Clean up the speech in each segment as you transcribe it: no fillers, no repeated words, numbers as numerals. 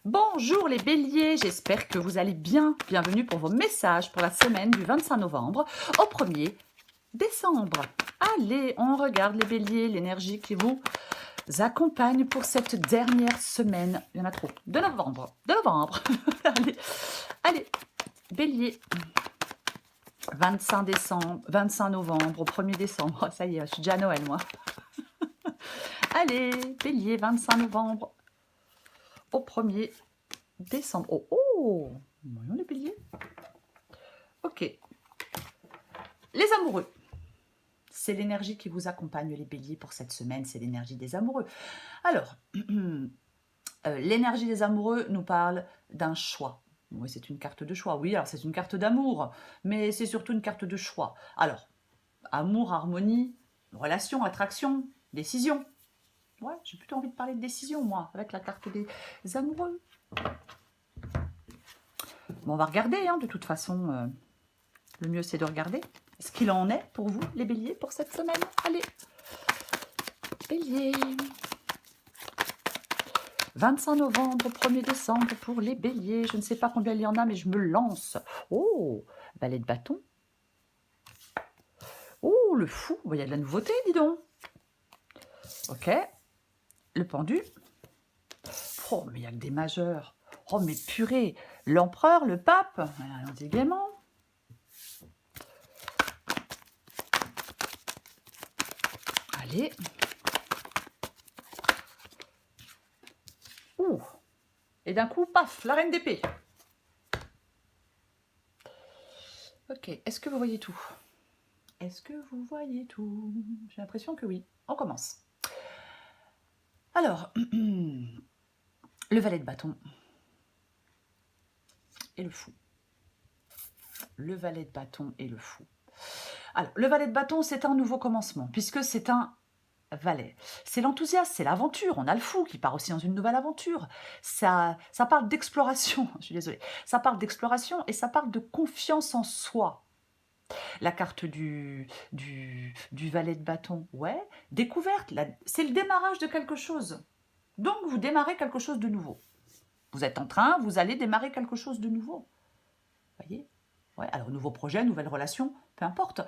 Bonjour les béliers, j'espère que vous allez bien. Bienvenue pour vos messages pour la semaine du 25 novembre au 1er décembre. Allez, on regarde les béliers, l'énergie qui vous accompagne pour cette dernière semaine. Il y en a trop. De novembre. De novembre. allez, bélier. 25 décembre, 25 novembre au 1er décembre. Ça y est, je suis déjà à Noël moi. Allez, bélier, 25 novembre au 1er décembre. Oh, oh, voyons les béliers. Ok. Les amoureux. C'est l'énergie qui vous accompagne, les béliers, pour cette semaine. C'est l'énergie des amoureux. Alors, l'énergie des amoureux nous parle d'un choix. Oui, c'est une carte de choix. Oui, alors c'est une carte d'amour, mais c'est surtout une carte de choix. Alors, amour, harmonie, relation, attraction, décision. Ouais, j'ai plutôt envie de parler de décision, moi, avec la carte des amoureux. Bon, on va regarder, hein, de toute façon. Le mieux, c'est de regarder ce qu'il en est pour vous, les béliers, pour cette semaine. Allez, bélier. 25 novembre, 1er décembre pour les béliers. Je ne sais pas combien il y en a, mais je me lance. Oh, valet de bâton. Oh, le fou. Il y a de la nouveauté, dis donc. Ok. Le pendu. Oh, mais il y a que des majeurs. Oh, mais purée. L'empereur, le pape. Un gaiement. Allez. Ouh. Et d'un coup, paf, la reine d'épée. Ok, est-ce que vous voyez tout? Est-ce que vous voyez tout? J'ai l'impression que oui. On commence. Alors, le valet de bâton et le fou. Le valet de bâton et le fou. Alors, le valet de bâton, c'est un nouveau commencement, puisque c'est un valet. C'est l'enthousiasme, c'est l'aventure. On a le fou qui part aussi dans une nouvelle aventure. Ça parle d'exploration, je suis désolée. Ça parle d'exploration et ça parle de confiance en soi. La carte du valet de bâton, ouais, découverte, c'est le démarrage de quelque chose. Donc, vous démarrez quelque chose de nouveau. Vous êtes en train, vous allez démarrer quelque chose de nouveau. Voyez? Ouais, alors, nouveau projet, nouvelle relation, peu importe.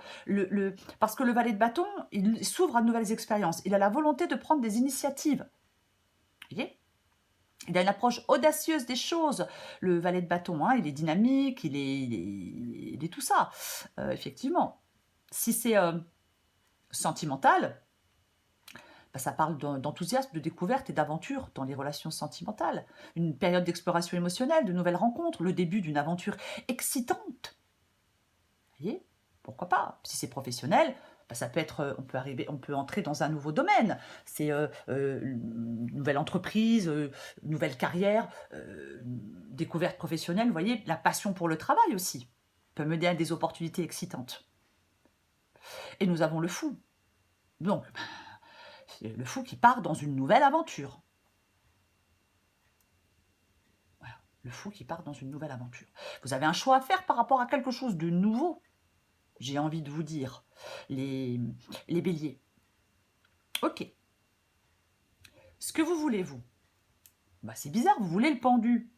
Parce que le valet de bâton, il s'ouvre à de nouvelles expériences. Il a la volonté de prendre des initiatives. Vous voyez? Il a une approche audacieuse des choses. Le valet de bâton, hein, il est dynamique, il est tout ça. Effectivement. Si c'est sentimental, bah, ça parle d'enthousiasme, de découverte et d'aventure dans les relations sentimentales. Une période d'exploration émotionnelle, de nouvelles rencontres, le début d'une aventure excitante. Vous voyez? Pourquoi pas? Si c'est professionnel, bah, ça peut être, on peut entrer dans un nouveau domaine. C'est une nouvelle entreprise, une nouvelle carrière, découverte professionnelle. Vous voyez, la passion pour le travail aussi peut mener à des opportunités excitantes. Et nous avons le fou. Donc, c'est le fou qui part dans une nouvelle aventure. Voilà, le fou qui part dans une nouvelle aventure. Vous avez un choix à faire par rapport à quelque chose de nouveau. J'ai envie de vous dire, les béliers. Ok. Ce que vous voulez, vous, bah, c'est bizarre, vous voulez le pendu.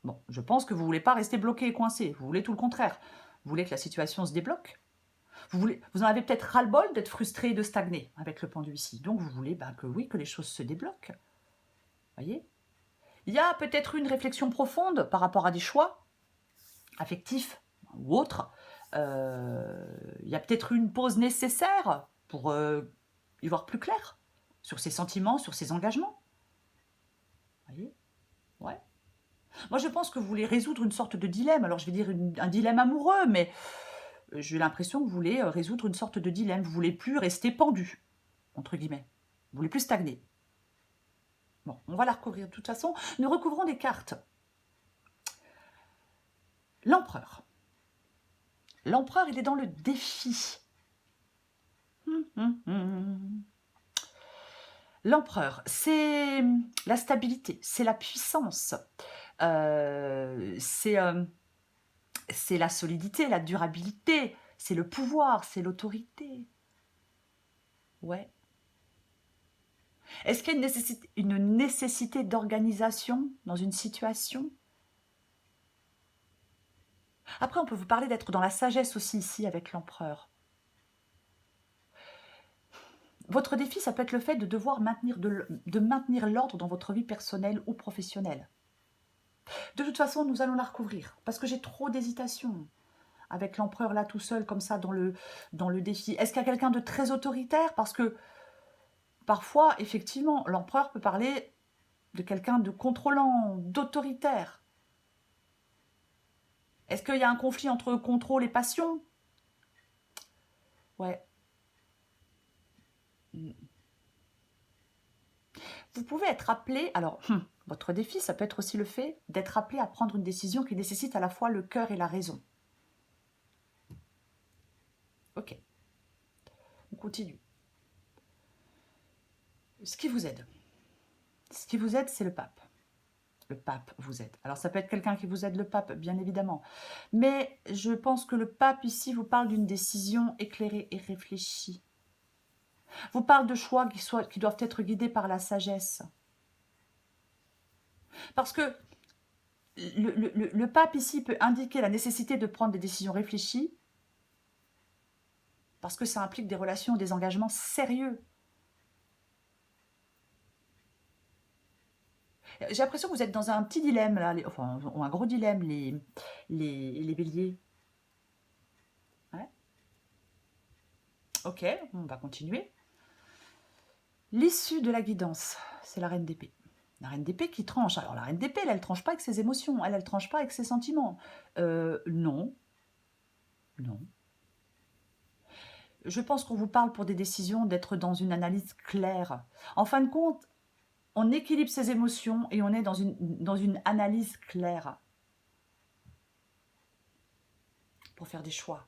Bon, je pense que vous ne voulez pas rester bloqué et coincé. Vous voulez tout le contraire. Vous voulez que la situation se débloque. Vous en avez peut-être ras-le-bol d'être frustré et de stagner avec le pendu ici. Donc vous voulez bah, que oui, que les choses se débloquent. Voyez? Il y a peut-être une réflexion profonde par rapport à des choix affectifs ou autres. Il y a peut-être une pause nécessaire pour y voir plus clair sur ses sentiments, sur ses engagements. Voyez? Ouais. Moi, je pense que vous voulez résoudre une sorte de dilemme. Alors, je vais dire un dilemme amoureux, mais j'ai l'impression que vous voulez résoudre une sorte de dilemme. Vous voulez plus rester pendu, entre guillemets. Vous voulez plus stagner. Bon, on va la recouvrir de toute façon. Nous recouvrons des cartes. L'empereur. L'empereur, il est dans le défi. L'empereur, c'est la stabilité, c'est la puissance, c'est la solidité, la durabilité, c'est le pouvoir, c'est l'autorité. Ouais. Est-ce qu'il y a une nécessité d'organisation dans une situation? Après, on peut vous parler d'être dans la sagesse aussi ici avec l'empereur. Votre défi, ça peut être le fait de devoir maintenir l'ordre dans votre vie personnelle ou professionnelle. De toute façon, nous allons la recouvrir parce que j'ai trop d'hésitation avec l'empereur là tout seul comme ça dans le défi. Est-ce qu'il y a quelqu'un de très autoritaire? Parce que parfois, effectivement, l'empereur peut parler de quelqu'un de contrôlant, d'autoritaire. Est-ce qu'il y a un conflit entre contrôle et passion? Ouais. Vous pouvez être appelé, alors, votre défi, ça peut être aussi le fait d'être appelé à prendre une décision qui nécessite à la fois le cœur et la raison. Ok. On continue. Ce qui vous aide. Ce qui vous aide, c'est le pape. Le pape vous aide. Alors, ça peut être quelqu'un qui vous aide, le pape, bien évidemment. Mais je pense que le pape, ici, vous parle d'une décision éclairée et réfléchie. Vous parle de choix qui doivent être guidés par la sagesse. Parce que le pape, ici, peut indiquer la nécessité de prendre des décisions réfléchies, parce que ça implique des relations, des engagements sérieux. J'ai l'impression que vous êtes dans un petit dilemme, là, enfin, un gros dilemme, les béliers. Ouais. Ok, on va continuer. L'issue de la guidance, c'est la reine d'épée. La reine d'épée qui tranche. Alors, la reine d'épée, elle ne tranche pas avec ses émotions, elle ne tranche pas avec ses sentiments. Non. Non. Je pense qu'on vous parle pour des décisions d'être dans une analyse claire. En fin de compte, on équilibre ses émotions et on est dans une analyse claire pour faire des choix.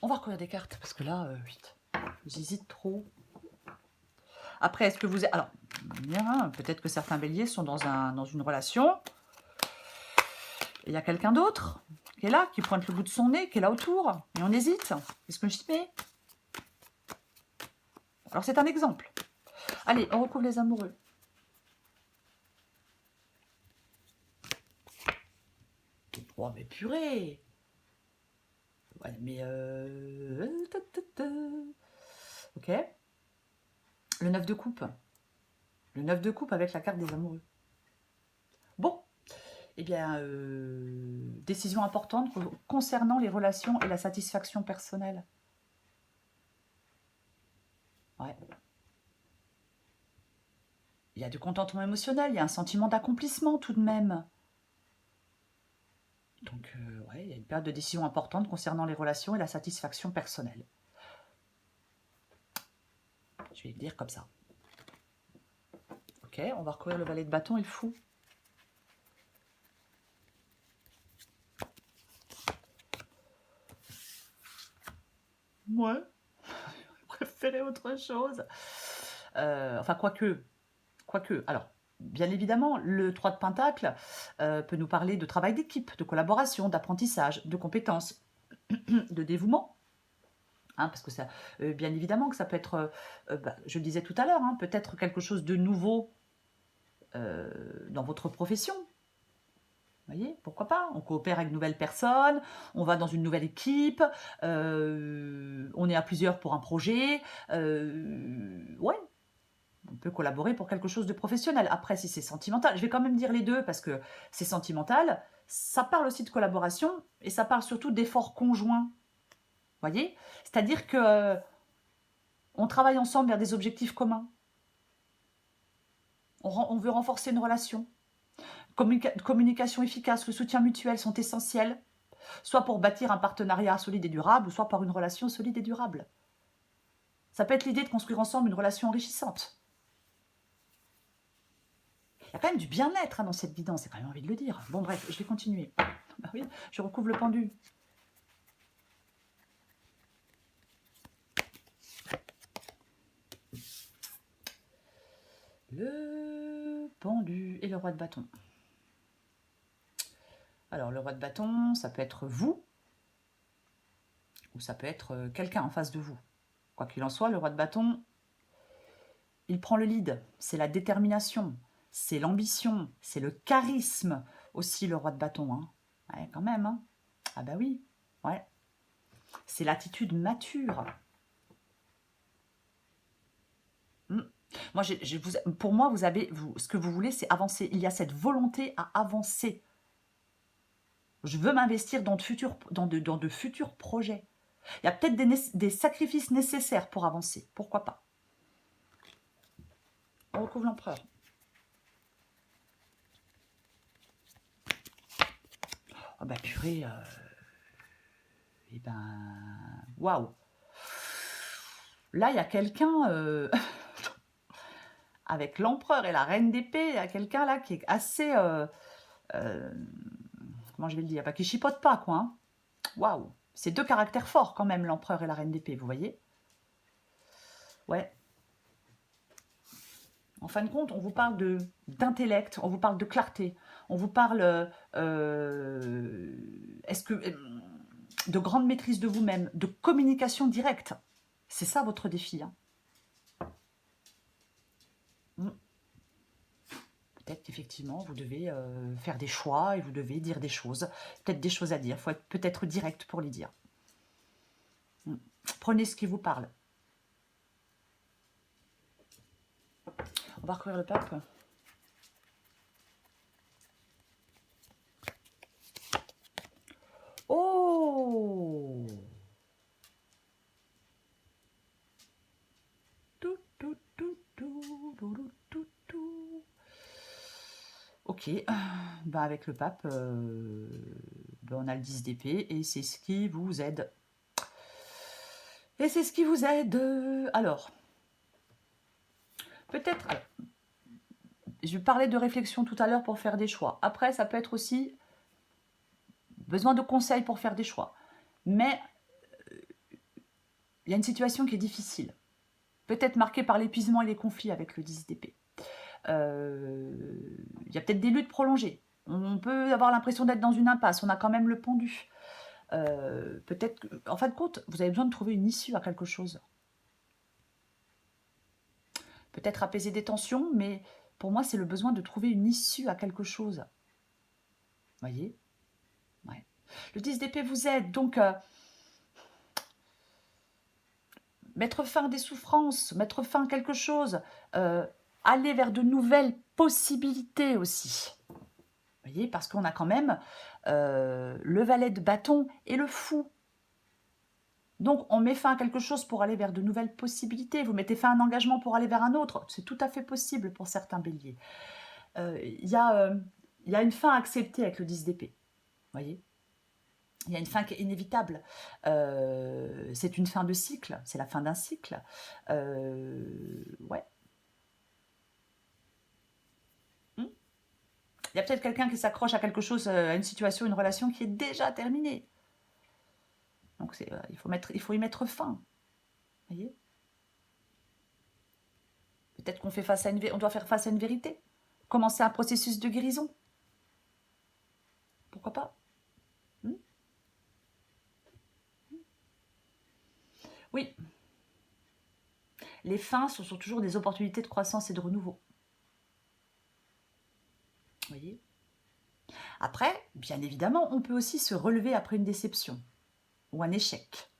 On va recouvrir des cartes parce que là, vite, j'hésite trop. Après, est-ce que vous êtes... Alors, bien, peut-être que certains béliers sont dans une relation. Il y a quelqu'un d'autre qui est là, qui pointe le bout de son nez, qui est là autour. Et on hésite. Qu'est-ce que je mets? Alors, c'est un exemple. Allez, on recouvre les amoureux. Oh, mais purée! Ouais, mais... Ok. Le 9 de coupe. Le 9 de coupe avec la carte des amoureux. Bon. Eh bien, décision importante concernant les relations et la satisfaction personnelle. Ouais. Il y a du contentement émotionnel, il y a un sentiment d'accomplissement tout de même. Donc, ouais, il y a une période de décision importante concernant les relations et la satisfaction personnelle. Je vais le dire comme ça. Ok, on va recouvrir le valet de bâton et le fou. Moi, je préférais autre chose. Enfin, quoique. Alors, bien évidemment, le 3 de Pentacle peut nous parler de travail d'équipe, de collaboration, d'apprentissage, de compétences, de dévouement. Hein, parce que ça, bien évidemment que ça peut être, je le disais tout à l'heure, hein, peut-être quelque chose de nouveau dans votre profession. Vous voyez, pourquoi pas? On coopère avec de nouvelles personnes, on va dans une nouvelle équipe, on est à plusieurs pour un projet. Ouais, on peut collaborer pour quelque chose de professionnel. Après, si c'est sentimental, je vais quand même dire les deux parce que c'est sentimental. Ça parle aussi de collaboration et ça parle surtout d'efforts conjoints. Vous voyez? C'est-à-dire que on travaille ensemble vers des objectifs communs. On veut renforcer une relation. Communication efficace, le soutien mutuel sont essentiels, soit pour bâtir un partenariat solide et durable, soit par une relation solide et durable. Ça peut être l'idée de construire ensemble une relation enrichissante. Il y a quand même du bien-être hein, dans cette guidance, j'ai quand même envie de le dire. Bon bref, je vais continuer. Bah oui, je recouvre le pendu. Le pendu et le roi de bâton. Alors, le roi de bâton, ça peut être vous, ou ça peut être quelqu'un en face de vous. Quoi qu'il en soit, le roi de bâton, il prend le lead. C'est la détermination, c'est l'ambition, c'est le charisme aussi, le roi de bâton. Hein. Ouais, quand même. Hein. Ah bah oui, ouais. C'est l'attitude mature. Moi, pour moi, ce que vous voulez, c'est avancer. Il y a cette volonté à avancer. Je veux m'investir dans de futurs projets. Il y a peut-être des sacrifices nécessaires pour avancer. Pourquoi pas? On retrouve l'empereur. Oh bah purée, et ben, waouh. Là, il y a quelqu'un, avec l'empereur et la reine d'épée, il y a quelqu'un là qui est assez, comment je vais le dire, bah, qui chipote pas, quoi. Hein. Waouh. C'est deux caractères forts quand même, l'empereur et la reine d'épée, vous voyez? Ouais. En fin de compte, on vous parle d'intellect, on vous parle de clarté, on vous parle de grande maîtrise de vous-même, de communication directe. C'est ça votre défi. Hein. Peut-être qu'effectivement, vous devez faire des choix et vous devez dire des choses. Peut-être des choses à dire. Il faut être peut-être direct pour les dire. Prenez ce qui vous parle. On va recouvrir le pape. Oh! Ok, ben avec le pape, ben on a le 10 d'épée et c'est ce qui vous aide. Et c'est ce qui vous aide. Alors, peut-être... Je parlais de réflexion tout à l'heure pour faire des choix. Après, ça peut être aussi besoin de conseils pour faire des choix. Mais il y a une situation qui est difficile. Peut-être marquée par l'épuisement et les conflits avec le 10 d'épée. Il y a peut-être des luttes prolongées. On peut avoir l'impression d'être dans une impasse. On a quand même le pendu. Peut-être en fin de compte, vous avez besoin de trouver une issue à quelque chose. Peut-être apaiser des tensions, mais pour moi, c'est le besoin de trouver une issue à quelque chose. Voyez? Ouais. Le 10 d'épée vous aide, donc mettre fin à des souffrances, mettre fin à quelque chose, aller vers de nouvelles possibilités aussi. Voyez, parce qu'on a quand même le valet de bâton et le fou. Donc, on met fin à quelque chose pour aller vers de nouvelles possibilités. Vous mettez fin à un engagement pour aller vers un autre. C'est tout à fait possible pour certains béliers. Il y a une fin à accepter avec le 10 d'épée. Voyez ? Il y a une fin qui est inévitable. C'est une fin de cycle. C'est la fin d'un cycle. Ouais. Il y a peut-être quelqu'un qui s'accroche à quelque chose, à une situation, une relation qui est déjà terminée. Donc il faut y mettre fin. Voyez ? Peut-être qu'on on doit faire face à une vérité. Commencer un processus de guérison. Pourquoi pas ? Oui. Les fins sont toujours des opportunités de croissance et de renouveau. Vous voyez ? Après, bien évidemment, on peut aussi se relever après une déception ou un échec.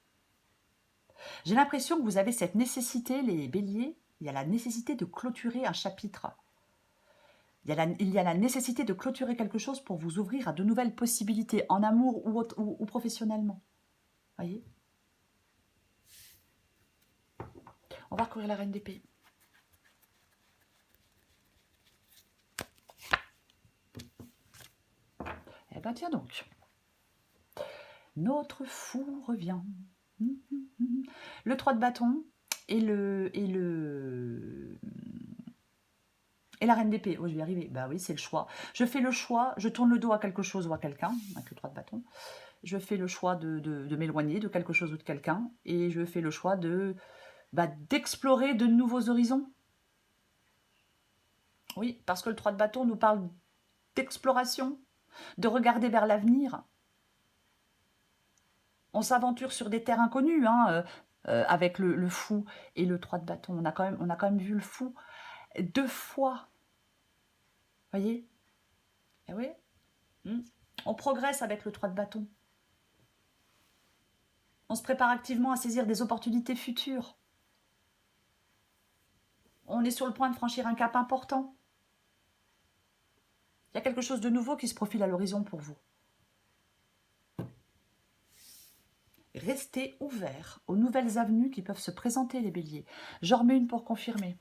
J'ai l'impression que vous avez cette nécessité, les béliers, il y a la nécessité de clôturer un chapitre. Il y a la nécessité de clôturer quelque chose pour vous ouvrir à de nouvelles possibilités, en amour ou professionnellement. Voyez ? On va recourir la reine d'épée. Eh bien, tiens donc. Notre fou revient. Le 3 de bâton et la reine d'épée. Oh, je vais y arriver. Bah oui, c'est le choix. Je fais le choix, je tourne le dos à quelque chose ou à quelqu'un, avec le 3 de bâton. Je fais le choix de m'éloigner de quelque chose ou de quelqu'un. Et je fais le choix d'explorer de nouveaux horizons. Oui, parce que le 3 de bâton nous parle d'exploration, de regarder vers l'avenir. On s'aventure sur des terres inconnues, hein. avec le fou et le 3 de bâton. On a quand même vu le fou 2 fois. Voyez? Eh oui. On progresse avec le 3 de bâton. On se prépare activement à saisir des opportunités futures. On est sur le point de franchir un cap important. Il y a quelque chose de nouveau qui se profile à l'horizon pour vous. Restez ouverts aux nouvelles avenues qui peuvent se présenter, les béliers. J'en remets une pour confirmer,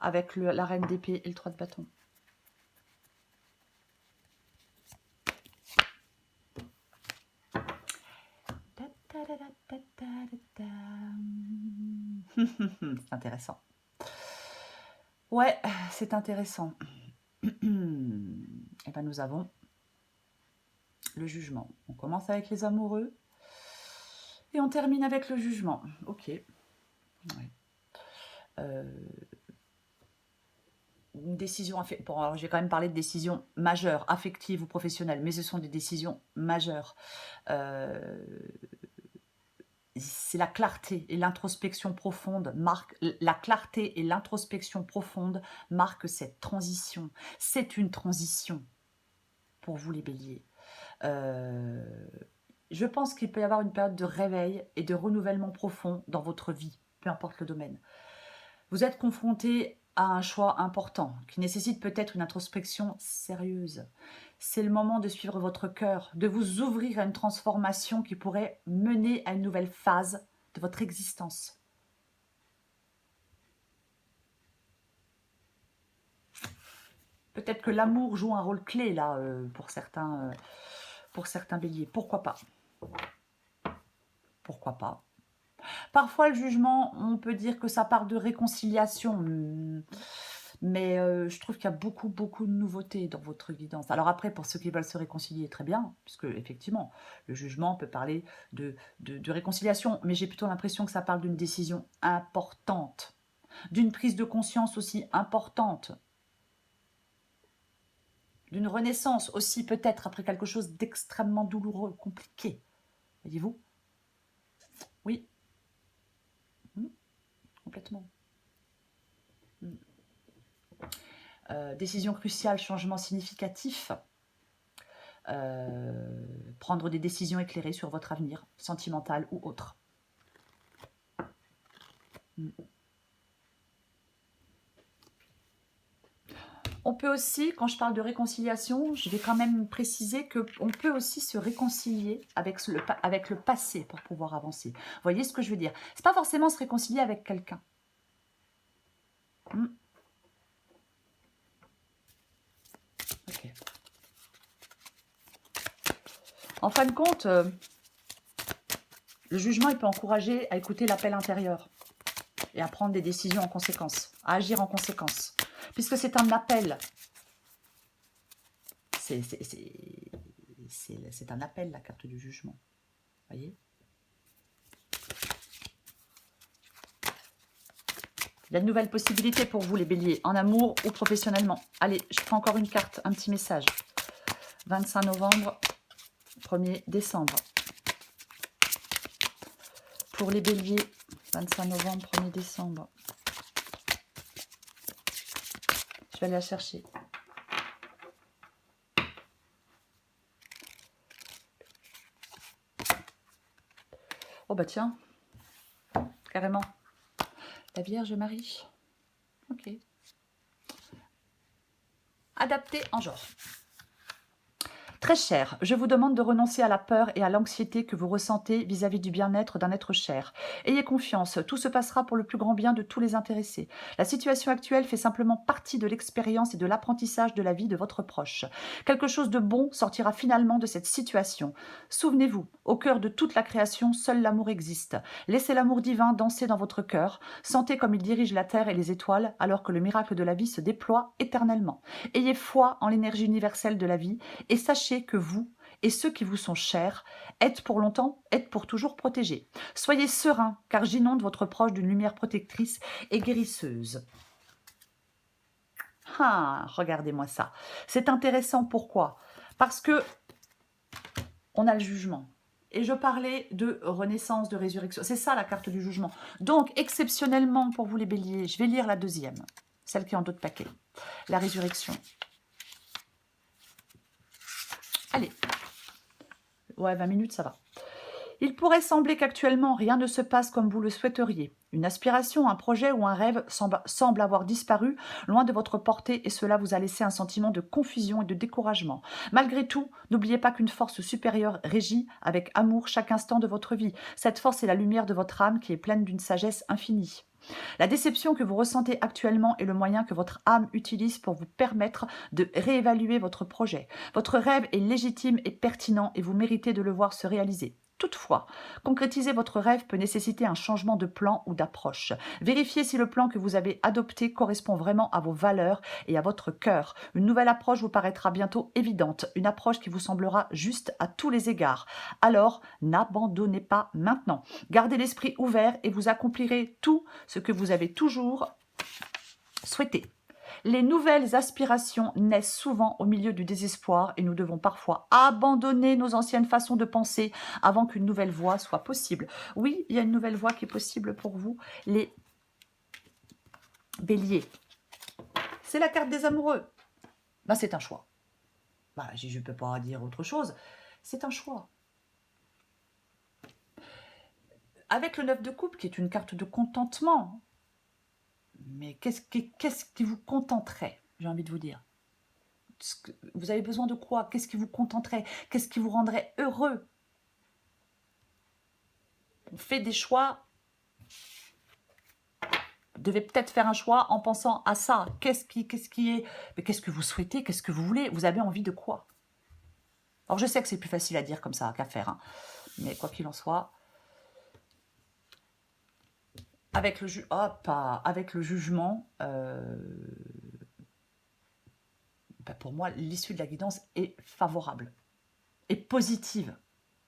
avec la reine d'épée et le 3 de bâton. C'est intéressant. Ouais, c'est intéressant. Et bien nous avons le jugement. On commence avec les amoureux et on termine avec le jugement. Ok. Ouais. Une décision, bon, alors j'ai quand même parlé de décisions majeures, affectives ou professionnelles, mais ce sont des décisions majeures. C'est la clarté et l'introspection profonde marquent cette transition. C'est une transition pour vous les béliers. Je pense qu'il peut y avoir une période de réveil et de renouvellement profond dans votre vie, peu importe le domaine. Vous êtes confronté à un choix important qui nécessite peut-être une introspection sérieuse. C'est le moment de suivre votre cœur, de vous ouvrir à une transformation qui pourrait mener à une nouvelle phase de votre existence. Peut-être que l'amour joue un rôle clé là pour certains béliers. Pourquoi pas? Pourquoi pas? Parfois, le jugement, on peut dire que ça part de réconciliation, mais je trouve qu'il y a beaucoup de nouveautés dans votre guidance. Alors après, pour ceux qui veulent se réconcilier, très bien, puisque effectivement, le jugement peut parler de réconciliation, mais j'ai plutôt l'impression que ça parle d'une décision importante, d'une prise de conscience aussi importante, d'une renaissance aussi peut-être après quelque chose d'extrêmement douloureux, compliqué. Voyez-vous? Oui. Complètement. Décision cruciale, changement significatif. Prendre des décisions éclairées sur votre avenir, sentimental ou autre. On peut aussi, quand je parle de réconciliation, je vais quand même préciser qu'on peut aussi se réconcilier avec le passé pour pouvoir avancer. Vous voyez ce que je veux dire? C'est pas forcément se réconcilier avec quelqu'un. Ok. En fin de compte, le jugement, il peut encourager à écouter l'appel intérieur et à prendre des décisions en conséquence, à agir en conséquence. Puisque c'est un appel. C'est un appel, la carte du jugement. Vous voyez? Il y a de nouvelles possibilités pour vous, les béliers, en amour ou professionnellement. Allez, je prends encore une carte, un petit message. 25 novembre, 1er décembre. Pour les béliers, 25 novembre, 1er décembre. Je vais aller la chercher. Oh bah tiens, carrément. La Vierge Marie. Ok. Adapté en genre. Très cher, je vous demande de renoncer à la peur et à l'anxiété que vous ressentez vis-à-vis du bien-être d'un être cher. Ayez confiance, tout se passera pour le plus grand bien de tous les intéressés. La situation actuelle fait simplement partie de l'expérience et de l'apprentissage de la vie de votre proche. Quelque chose de bon sortira finalement de cette situation. Souvenez-vous, au cœur de toute la création, seul l'amour existe. Laissez l'amour divin danser dans votre cœur. Sentez comme il dirige la terre et les étoiles alors que le miracle de la vie se déploie éternellement. Ayez foi en l'énergie universelle de la vie et sachez que vous et ceux qui vous sont chers êtes pour longtemps, êtes pour toujours protégés. Soyez sereins, car j'inonde votre proche d'une lumière protectrice et guérisseuse. Ah, regardez-moi ça. C'est intéressant, pourquoi? Parce que on a le jugement. et je parlais de renaissance, de résurrection. C'est ça la carte du jugement. Donc, exceptionnellement pour vous les béliers, je vais lire la deuxième, celle qui est en dos de paquet. La résurrection. Allez. Ouais, 20 minutes, ça va. Il pourrait sembler qu'actuellement rien ne se passe comme vous le souhaiteriez. Une aspiration, un projet ou un rêve semble avoir disparu loin de votre portée et cela vous a laissé un sentiment de confusion et de découragement. Malgré tout, n'oubliez pas qu'une force supérieure régit avec amour chaque instant de votre vie. Cette force est la lumière de votre âme qui est pleine d'une sagesse infinie. La déception que vous ressentez actuellement est le moyen que votre âme utilise pour vous permettre de réévaluer votre projet. Votre rêve est légitime et pertinent et vous méritez de le voir se réaliser. Toutefois, concrétiser votre rêve peut nécessiter un changement de plan ou d'approche. Vérifiez si le plan que vous avez adopté correspond vraiment à vos valeurs et à votre cœur. Une nouvelle approche vous paraîtra bientôt évidente, une approche qui vous semblera juste à tous les égards. Alors, n'abandonnez pas maintenant. Gardez l'esprit ouvert et vous accomplirez tout ce que vous avez toujours souhaité. Les nouvelles aspirations naissent souvent au milieu du désespoir et nous devons parfois abandonner nos anciennes façons de penser avant qu'une nouvelle voie soit possible. Oui, il y a une nouvelle voie qui est possible pour vous, les béliers. C'est la carte des amoureux. Ben, c'est un choix. Ben, je ne peux pas dire autre chose. C'est un choix. Avec le 9 de coupe, qui est une carte de contentement, mais qu'est-ce qui vous contenterait, j'ai envie de vous dire? Vous avez besoin de quoi? Qu'est-ce qui vous contenterait? Qu'est-ce qui vous rendrait heureux? On fait des choix. Vous devez peut-être faire un choix en pensant à ça. Qu'est-ce que vous souhaitez? Qu'est-ce que vous voulez? Vous avez envie de quoi? Alors, je sais que c'est plus facile à dire comme ça qu'à faire, hein, mais quoi qu'il en soit, avec le jugement, pour moi, l'issue de la guidance est favorable et positive.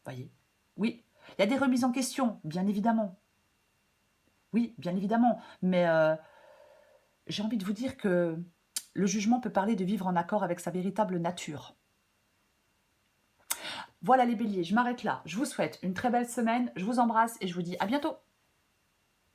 Voyez? Oui, il y a des remises en question, bien évidemment. Oui, bien évidemment, mais j'ai envie de vous dire que le jugement peut parler de vivre en accord avec sa véritable nature. Voilà les béliers, je m'arrête là. Je vous souhaite une très belle semaine, je vous embrasse et je vous dis à bientôt.